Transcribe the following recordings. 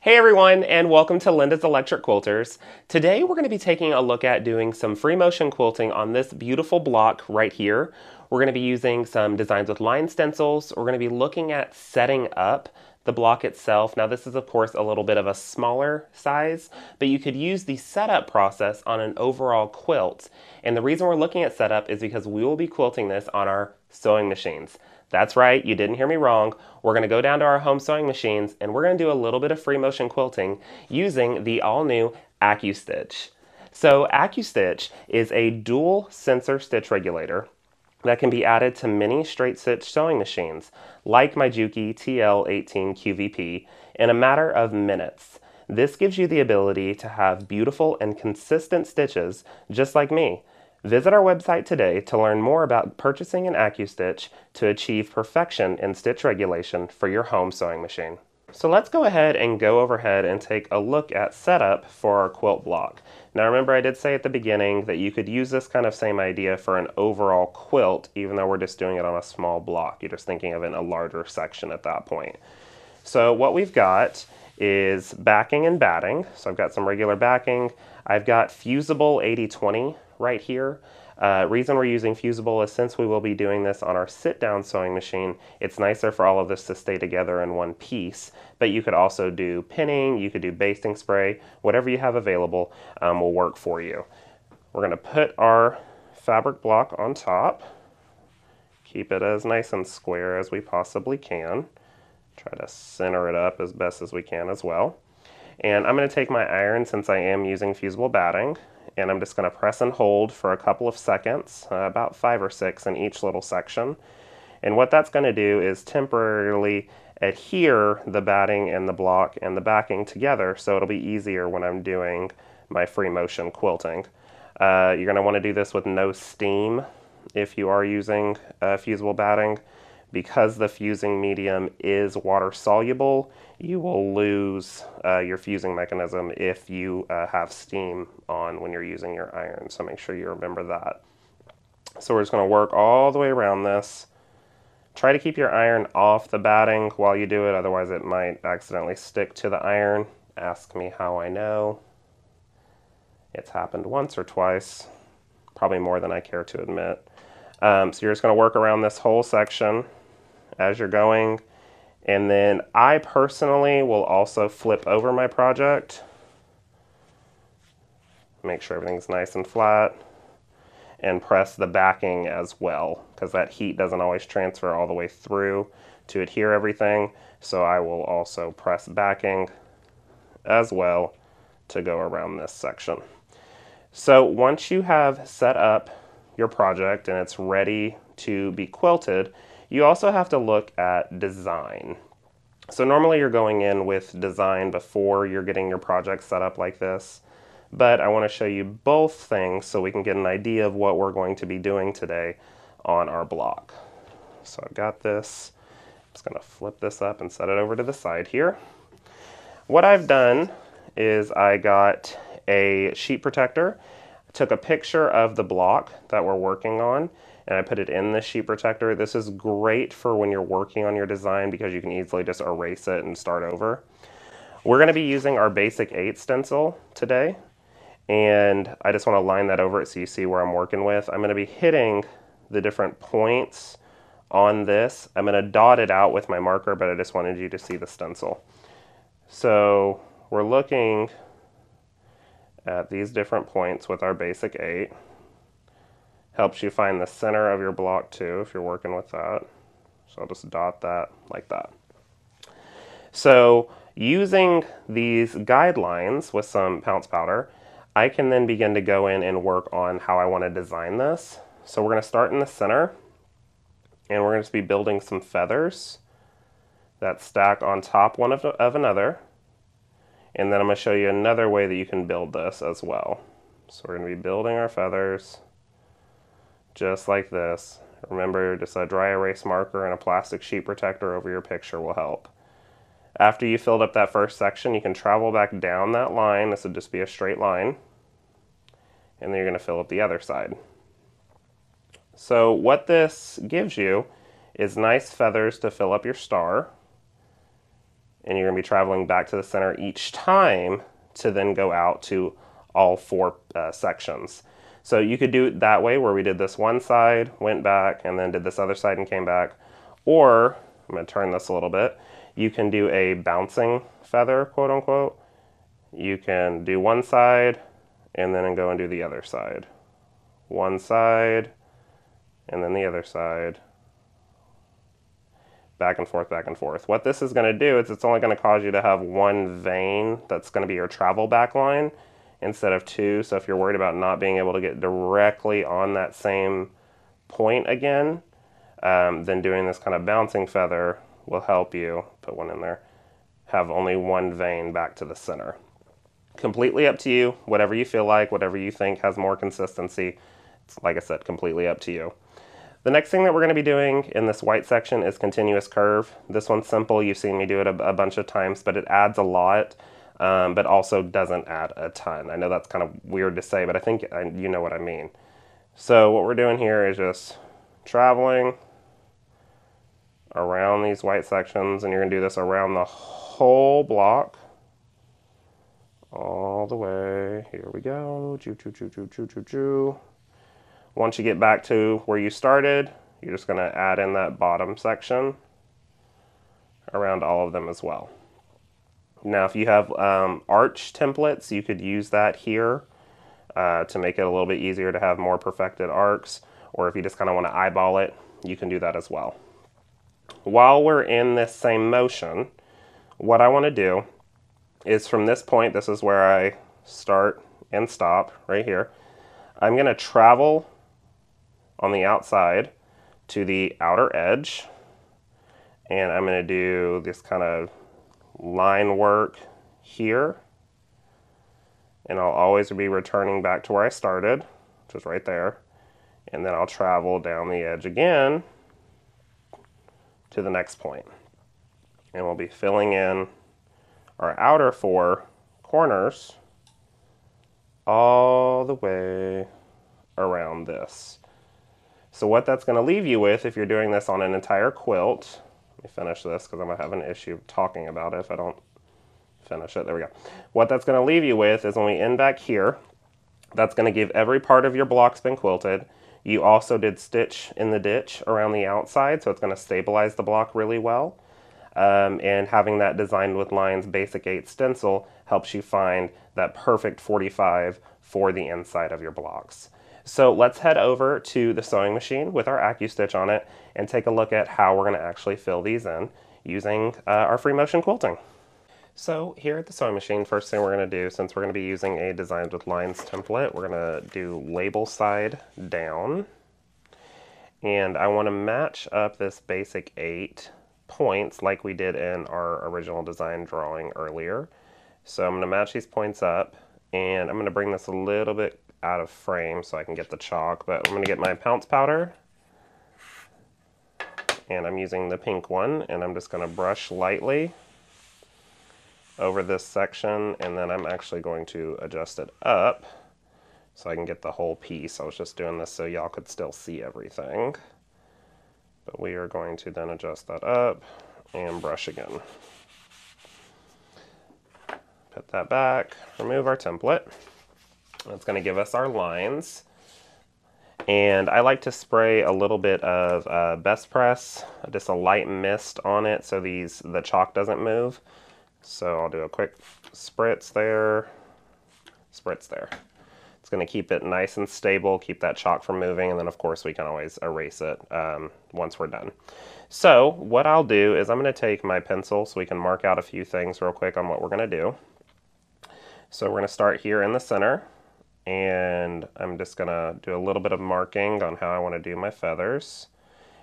Hey everyone, and welcome to Linda's Electric Quilters. Today we're going to be taking a look at doing some Freemotion quilting on this beautiful block right here. We're going to be using some designs with line stencils. We're going to be looking at setting up the block itself. Now this is of course a little bit of a smaller size, but you could use the setup process on an overall quilt. And the reason we're looking at setup is because we will be quilting this on our sewing machines. That's right, you didn't hear me wrong. We're going to go down to our home sewing machines and we're going to do a little bit of Freemotion quilting using the all-new ACCUSTITCH. So ACCUSTITCH is a dual sensor stitch regulator that can be added to many straight stitch sewing machines, like my Juki TL18 QVP, in a matter of minutes. This gives you the ability to have beautiful and consistent stitches just like me. Visit our website today to learn more about purchasing an ACCUSTITCH to achieve perfection in stitch regulation for your home sewing machine. So let's go ahead and go overhead and take a look at setup for our quilt block. Now remember, I did say at the beginning that you could use this kind of same idea for an overall quilt, even though we're just doing it on a small block. You're just thinking of it in a larger section at that point. So what we've got is backing and batting. So I've got some regular backing. I've got fusible 80/20 right here. Reason we're using fusible is since we will be doing this on our sit-down sewing machine, it's nicer for all of this to stay together in one piece. But you could also do pinning, you could do basting spray, whatever you have available will work for you. We're going to put our fabric block on top, keep it as nice and square as we possibly can. Try to center it up as best as we can as well. And I'm going to take my iron, since I am using fusible batting, and I'm just going to press and hold for a couple of seconds, about 5 or 6 in each little section. And what that's going to do is temporarily adhere the batting and the block and the backing together, so it'll be easier when I'm doing my Freemotion quilting. You're going to want to do this with no steam if you are using fusible batting. Because the fusing medium is water soluble, you will lose your fusing mechanism if you have steam on when you're using your iron. So make sure you remember that. So we're just going to work all the way around this. Try to keep your iron off the batting while you do it, otherwise it might accidentally stick to the iron. Ask me how I know. It's happened once or twice, probably more than I care to admit. So you're just going to work around this whole section as you're going, and then I personally will also flip over my project, make sure everything's nice and flat, and press the backing as well, because that heat doesn't always transfer all the way through to adhere everything. So I will also press backing as well to go around this section. So once you have set up your project and it's ready to be quilted, you also have to look at design. So normally you're going in with design before you're getting your project set up like this, but I want to show you both things so we can get an idea of what we're going to be doing today on our block. So I've got this. I'm just going to flip this up and set it over to the side here. What I've done is I got a sheet protector, took a picture of the block that we're working on, and I put it in the sheet protector. This is great for when you're working on your design because you can easily just erase it and start over. We're going to be using our basic 8 stencil today, and I just want to line that over it so you see where I'm working with. I'm going to be hitting the different points on this. I'm going to dot it out with my marker, but I just wanted you to see the stencil. So we're looking at these different points with our basic 8. Helps you find the center of your block too if you're working with that. So I'll just dot that like that. So using these guidelines with some pounce powder, I can then begin to go in and work on how I want to design this. So we're going to start in the center, and we're going to be building some feathers that stack on top one of another. And then I'm going to show you another way that you can build this as well. So we're going to be building our feathers just like this. Remember, just a dry erase marker and a plastic sheet protector over your picture will help. After you filled up that first section, you can travel back down that line. This would just be a straight line. And then you're going to fill up the other side. So what this gives you is nice feathers to fill up your star. and you're going to be traveling back to the center each time to then go out to all 4 sections. So you could do it that way, where we did this one side, went back, and then did this other side and came back. Or, I'm going to turn this a little bit, you can do a bouncing feather, quote unquote. You can do one side and then go and do the other side. One side and then the other side. Back and forth, back and forth. What this is going to do is it's only going to cause you to have one vein that's going to be your travel back line instead of 2. So if you're worried about not being able to get directly on that same point again, then doing this kind of bouncing feather will help you, put one in there, have only one vein back to the center. Completely up to you, whatever you feel like, whatever you think has more consistency. It's, like I said, completely up to you. The next thing that we're going to be doing in this white section is continuous curve. This one's simple. You've seen me do it a bunch of times, but it adds a lot, but also doesn't add a ton. I know that's kind of weird to say, but I think you know what I mean. So what we're doing here is just traveling around these white sections, and you're going to do this around the whole block. All the way. Here we go. Choo, choo, choo, choo, choo, choo, choo. Once you get back to where you started, you're just going to add in that bottom section around all of them as well. Now, if you have arch templates, you could use that here to make it a little bit easier to have more perfected arcs, or if you just kind of want to eyeball it, you can do that as well. While we're in this same motion, what I want to do is from this point, this is where I start and stop, right here. I'm going to travel on the outside to the outer edge, and I'm going to do this kind of line work here, and I'll always be returning back to where I started, which is right there, and then I'll travel down the edge again to the next point, and we'll be filling in our outer 4 corners all the way around this. So what that's going to leave you with, if you're doing this on an entire quilt, let me finish this because I'm going to have an issue talking about it if I don't finish it. There we go. What that's going to leave you with is when we end back here, that's going to give every part of your block's been quilted. You also did stitch in the ditch around the outside, so it's going to stabilize the block really well. And having that designed with lines basic 8 stencil helps you find that perfect 45 for the inside of your blocks. So let's head over to the sewing machine with our ACCUSTITCH on it and take a look at how we're going to actually fill these in using our Freemotion Quilting. So here at the sewing machine, first thing we're going to do, since we're going to be using a Designs with Lines template, we're going to do label side down. And I want to match up this basic 8 points like we did in our original design drawing earlier. So I'm going to match these points up, and I'm going to bring this a little bit out of frame so I can get the chalk, but I'm going to get my pounce powder, and I'm using the pink one, and I'm just going to brush lightly over this section, and then I'm actually going to adjust it up so I can get the whole piece. I was just doing this so y'all could still see everything, but we are going to then adjust that up and brush again. Put that back, remove our template. That's going to give us our lines. And I like to spray a little bit of Best Press, just a light mist on it so the chalk doesn't move. So I'll do a quick spritz there, spritz there. It's going to keep it nice and stable, keep that chalk from moving, and then of course we can always erase it once we're done. So what I'll do is I'm going to take my pencil so we can mark out a few things real quick on what we're going to do. So we're going to start here in the center, and I'm just going to do a little bit of marking on how I want to do my feathers.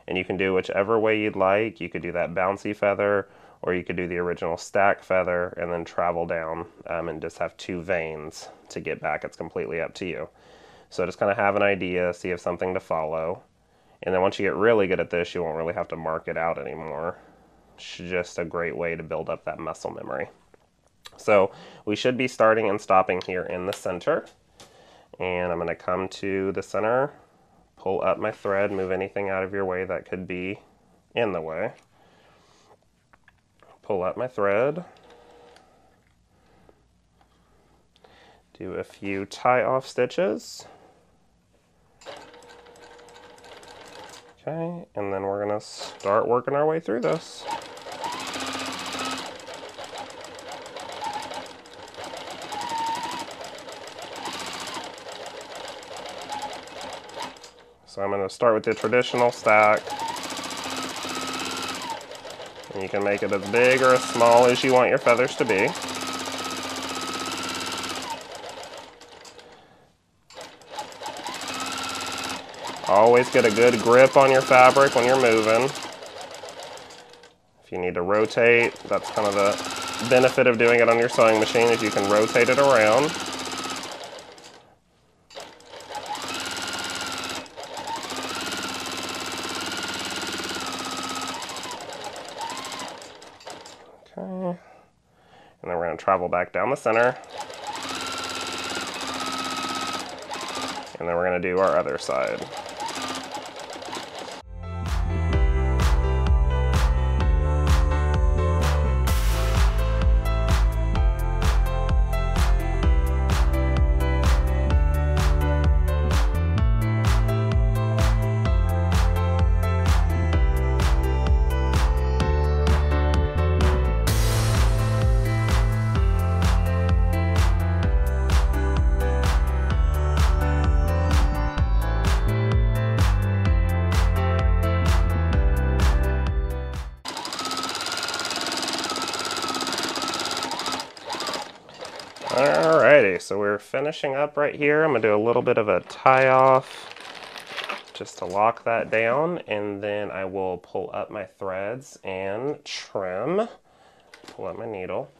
And you can do whichever way you'd like. You could do that bouncy feather, or you could do the original stack feather and then travel down and just have 2 veins to get back. It's completely up to you. So just kind of have an idea, see if something to follow. And then once you get really good at this, you won't really have to mark it out anymore. It's just a great way to build up that muscle memory. So we should be starting and stopping here in the center. And I'm going to come to the center, pull up my thread, move anything out of your way that could be in the way. pull out my thread, do a few tie-off stitches. Okay, and then we're going to start working our way through this. So I'm going to start with the traditional stack. And you can make it as big or as small as you want your feathers to be. Always get a good grip on your fabric when you're moving. If you need to rotate, that's kind of the benefit of doing it on your sewing machine, is you can rotate it around. Okay. And then we're going to travel back down the center. And then we're going to do our other side. Alrighty, so we're finishing up right here. I'm going to do a little bit of a tie off just to lock that down, and then I will pull up my threads and trim. Pull up my needle,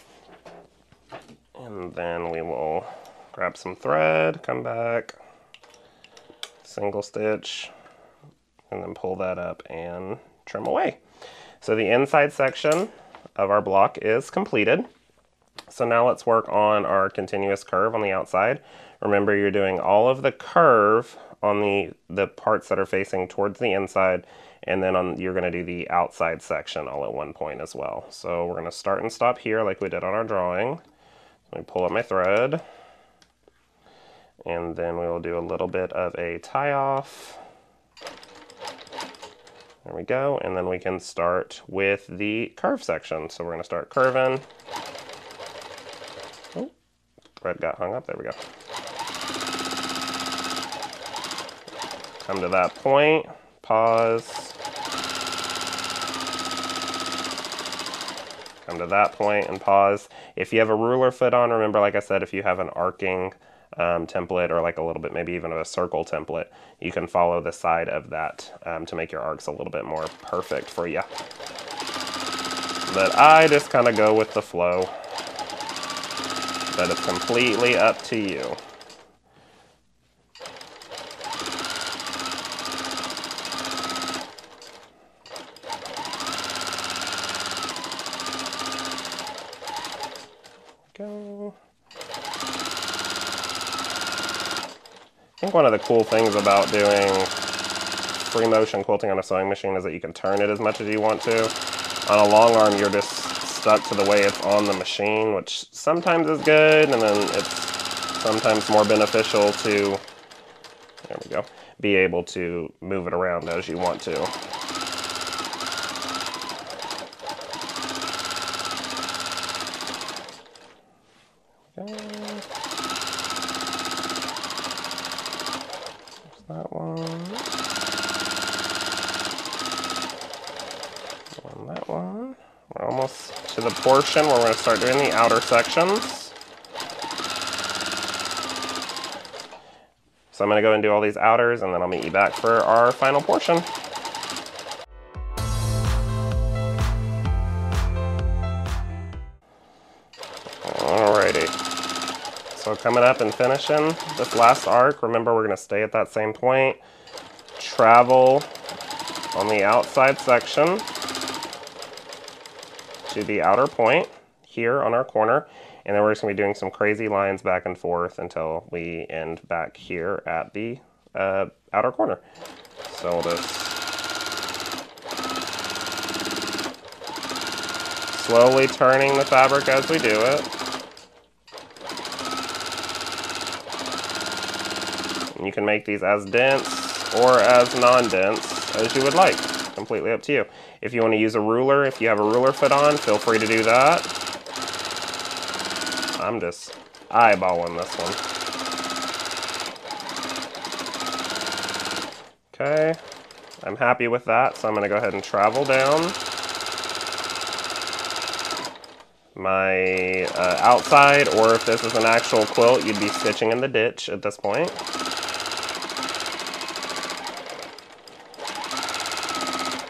and then we will grab some thread, come back, single stitch, and then pull that up and trim away. So the inside section of our block is completed. So now let's work on our continuous curve on the outside. Remember, you're doing all of the curve on the parts that are facing towards the inside, and then you're going to do the outside section all at one point as well. So we're going to start and stop here like we did on our drawing. Let me pull up my thread, and then we will do a little bit of a tie off. There we go, and then we can start with the curve section. So we're going to start curving. Oh, thread got hung up, there we go. Come to that point, pause. Come to that point and pause. If you have a ruler foot on, remember, like I said, if you have an arcing template, or like a little bit, maybe even a circle template, you can follow the side of that to make your arcs a little bit more perfect for you. But I just kind of go with the flow. But it's completely up to you. Go. I think one of the cool things about doing Freemotion quilting on a sewing machine is that you can turn it as much as you want to. On a long arm, you're just stuck to the way it's on the machine, which sometimes is good, and then it's sometimes more beneficial to, there we go, be able to move it around as you want to. Okay. There's that one. And that one. We're almost to the portion where we're going to start doing the outer sections. So I'm going to go and do all these outers, and then I'll meet you back for our final portion. Alrighty. So coming up and finishing this last arc, remember we're going to stay at that same point, travel on the outside section to the outer point here on our corner, and then we're just going to be doing some crazy lines back and forth until we end back here at the outer corner. So we'll just Slowly turning the fabric as we do it. And you can make these as dense or as non-dense as you would like. Completely up to you. If you want to use a ruler, if you have a ruler foot on, feel free to do that. I'm just eyeballing this one. Okay, I'm happy with that, so I'm going to go ahead and travel down my outside, or if this is an actual quilt, you'd be stitching in the ditch at this point.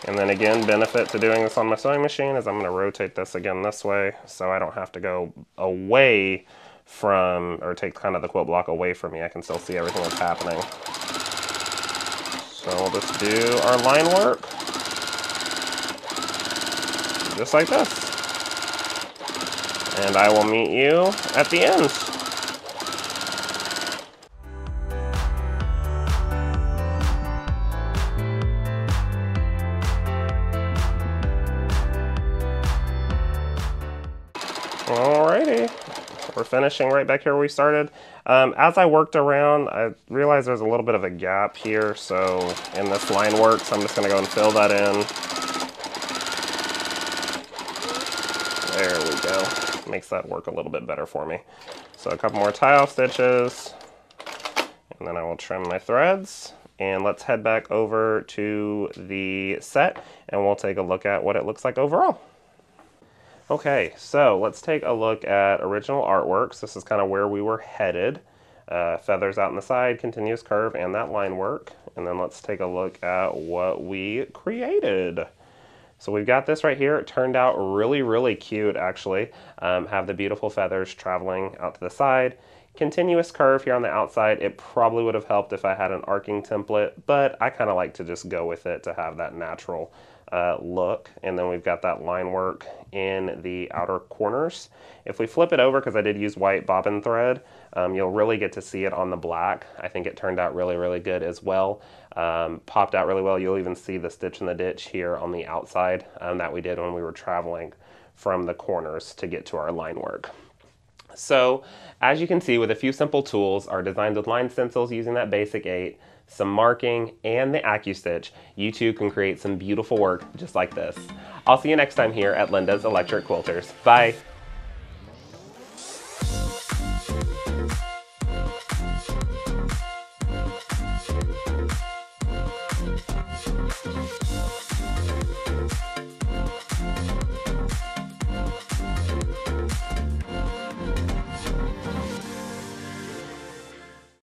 And then again, benefit to doing this on my sewing machine is I'm going to rotate this again this way, so I don't have to go away from, or take kind of the quilt block away from me. I can still see everything that's happening. So we'll just do our line work, just like this. And I will meet you at the end. Alrighty, we're finishing right back here where we started. As I worked around, I realized there's a little bit of a gap here, so in this line work, so I'm just going to go and fill that in. There we go. Makes that work a little bit better for me. So a couple more tie-off stitches, and then I will trim my threads. And let's head back over to the set, and we'll take a look at what it looks like overall. Okay, so let's take a look at original artworks. This is kind of where we were headed. Feathers out on the side, continuous curve, and that line work. And then let's take a look at what we created. So we've got this right here. It turned out really, really cute, actually. Have the beautiful feathers traveling out to the side. Continuous curve here on the outside. It probably would have helped if I had an arcing template, but I kind of like to just go with it to have that natural look. And then we've got that line work in the outer corners. If we flip it over, because I did use white bobbin thread, you'll really get to see it on the black. I think it turned out really, really good as well. Popped out really well. You'll even see the stitch in the ditch here on the outside that we did when we were traveling from the corners to get to our line work. So as you can see, with a few simple tools, our designs with line stencils using that basic 8, some marking, and the ACCUSTITCH, you too can create some beautiful work just like this. I'll see you next time here at Linda's Electric Quilters. Bye!